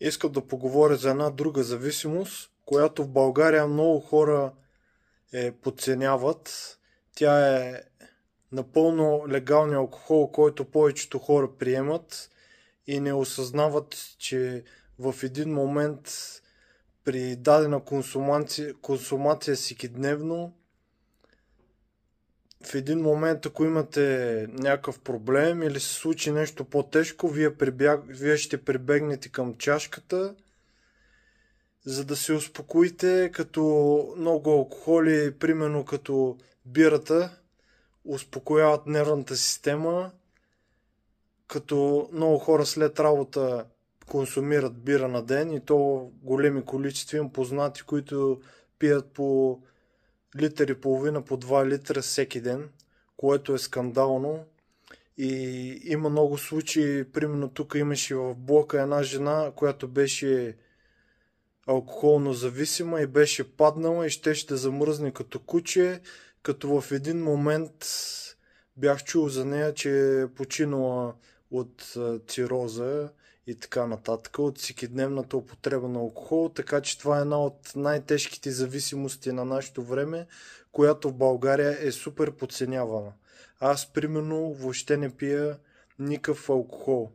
Искам да поговоря за една друга зависимост, която в България много хора подценяват. Тя е напълно легалния алкохол, който повечето хора приемат и не осъзнават, че в един момент при дадена консумация всекидневно, в един момент, ако имате някакъв проблем или се случи нещо по-тежко, вие ще прибегнете към чашката, за да се успокоите, като много алкохоли, примерно като бирата, успокояват нервната система, като много хора след работа консумират бира на ден и то големи количества. Имам познати, които пият по литър и половина, по 2 литра всеки ден, което е скандално. И има много случаи, примерно тук имаше в блока една жена, която беше алкохолно зависима и беше паднала и щеше да замръзне като куче, като в един момент бях чул за нея, че е починала от цироза и така нататък, от всекидневната употреба на алкохол, така че това е една от най-тежките зависимости на нашето време, която в България е супер подценявана. Аз, примерно, въобще не пия никакъв алкохол.